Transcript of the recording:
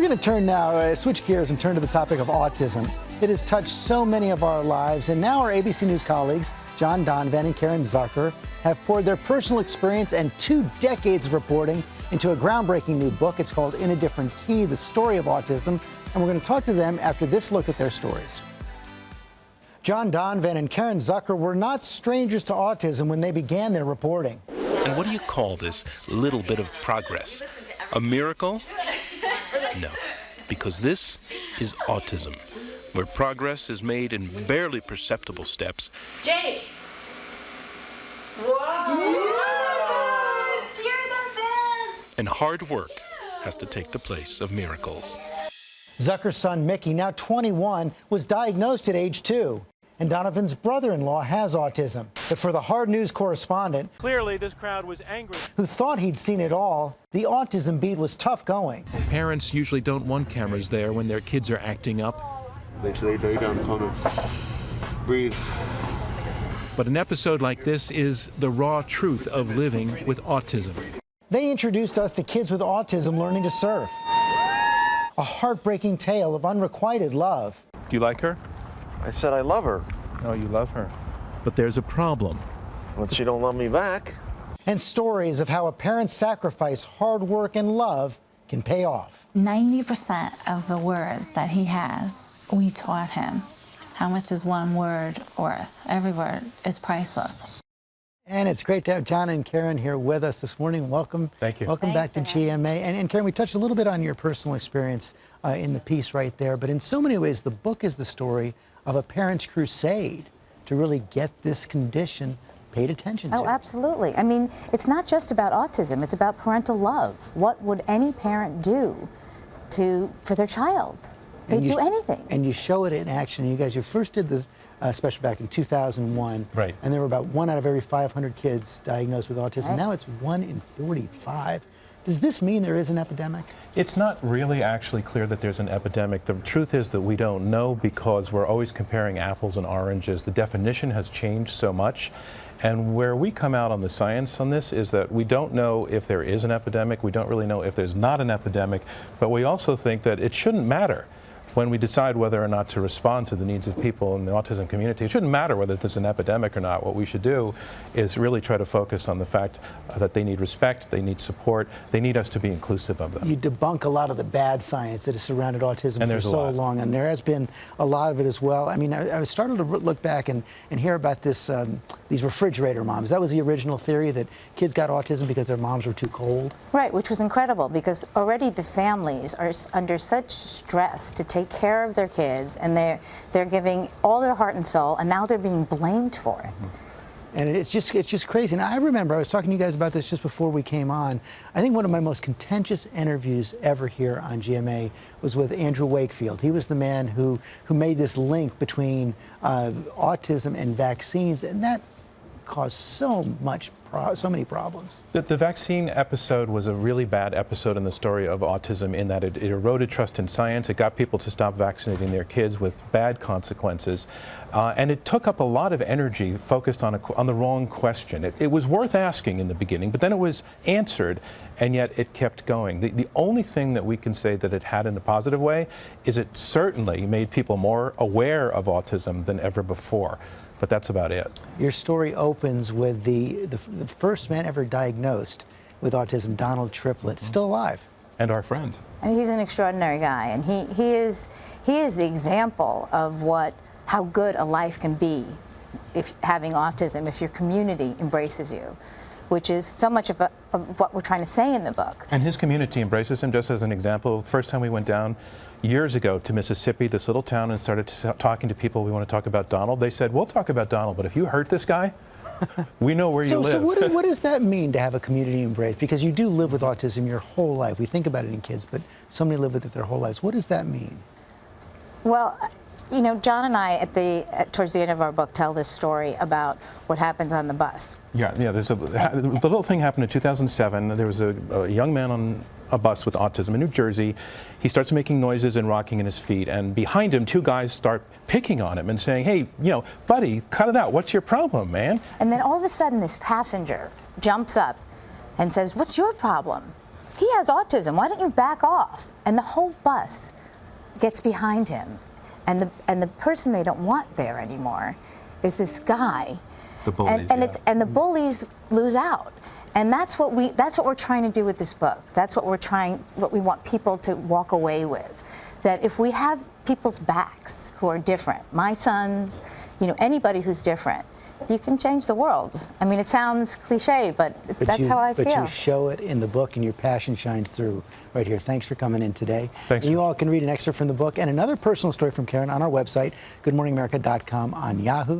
going to turn now, switch gears and turn to the topic of autism. It has touched so many of our lives, and now our ABC News colleagues, John Donvan and Caren Zucker, have poured their personal experience and 2 decades of reporting into a groundbreaking new book. It's called In a Different Key, The Story of Autism, and we're going to talk to them after this look at their stories. John Donvan and Caren Zucker were not strangers to autism when they began their reporting. And what do you call this little bit of progress? A miracle? No, because this is autism, where progress is made in barely perceptible steps. Jake! Whoa! And hard work has to take the place of miracles. Zucker's son, Mickey, now 21, was diagnosed at age 2. And Donovan's brother-in-law has autism. But for the hard news correspondent, clearly this crowd was angry, who thought he'd seen it all, the autism beat was tough going. Parents usually don't want cameras there when their kids are acting up. They lay down, kind of breathe. But an episode like this is the raw truth of living with autism. They introduced us to kids with autism learning to surf. A heartbreaking tale of unrequited love. Do you like her? I said I love her. Oh, you love her. But there's a problem. But she don't love me back. And stories of how a parent's sacrifice, hard work, and love can pay off. 90% of the words that he has, we taught him. How much is one word worth? Every word is priceless. And it's great to have John and Caren here with us this morning. Welcome. Thank you. Welcome back to GMA. And Caren, we touched a little bit on your personal experience in the piece right there, but in so many ways, the book is the story of a parent's crusade to really get this condition paid attention to. Oh, absolutely. I mean, it's not just about autism, it's about parental love. What would any parent do for their child? They'd do anything. And you show it in action. You first did this special back in 2001. Right. And there were about 1 out of every 500 kids diagnosed with autism. Right. Now it's 1 in 45. Does this mean there is an epidemic? It's not really actually clear that there's an epidemic. The truth is that we don't know because we're always comparing apples and oranges. The definition has changed so much. And where we come out on the science on this is that we don't know if there is an epidemic. We don't really know if there's not an epidemic. But we also think that it shouldn't matter when we decide whether or not to respond to the needs of people in the autism community. It shouldn't matter whether there's an epidemic or not. What we should do is really try to focus on the fact that they need respect, they need support, they need us to be inclusive of them. You debunk a lot of the bad science that has surrounded autism for so long, and there has been a lot of it as well. I mean, I was startled to look back and hear about this, these refrigerator moms. That was the original theory, that kids got autism because their moms were too cold. Right, which was incredible because already the families are under such stress to take care of their kids, and they're giving all their heart and soul, and now they're being blamed for it. And it's just crazy. And I remember I was talking to you guys about this just before we came on. I think one of my most contentious interviews ever here on GMA was with Andrew Wakefield. He was the man who made this link between autism and vaccines, and that caused so many problems. The vaccine episode was a really bad episode in the story of autism in that it eroded trust in science. It got people to stop vaccinating their kids with bad consequences. And it took up a lot of energy focused on the wrong question. It was worth asking in the beginning, but then it was answered, and yet it kept going. The only thing that we can say that it had in a positive way is it certainly made people more aware of autism than ever before. But that's about it. Your story opens with the first man ever diagnosed with autism, Donald Triplett, still alive. And our friend. And he's an extraordinary guy, and he is the example of how good a life can be if having autism, if your community embraces you, which is so much of what we're trying to say in the book. And his community embraces him. Just as an example, first time we went down years ago to Mississippi, this little town, and started talking to people, we want to talk about Donald. They said, we'll talk about Donald, but if you hurt this guy, we know where you live. So what does that mean to have a community embrace? Because you do live with autism your whole life. We think about it in kids, but so many live with it their whole lives. What does that mean? Well, you know, John and I, towards the end of our book, tell this story about what happens on the bus. Yeah. The little thing happened in 2007. There was a young man on a bus with autism in New Jersey. He starts making noises and rocking in his feet, and behind him, 2 guys start picking on him and saying, hey, buddy, cut it out. What's your problem, man? And then all of a sudden, this passenger jumps up and says, what's your problem? he has autism. Why don't you back off? And the whole bus gets behind him. And the person they don't want there anymore is this guy. The bullies, and the bullies lose out. And that's what we're trying to do with this book. That's what we want people to walk away with. That if we have people's backs who are different, my sons, anybody who's different, you can change the world. I mean, it sounds cliche, but that's how I feel. But you show it in the book, and your passion shines through right here. Thanks for coming in today. Thanks. And you all can read an excerpt from the book and another personal story from Caren on our website, goodmorningamerica.com, on Yahoo.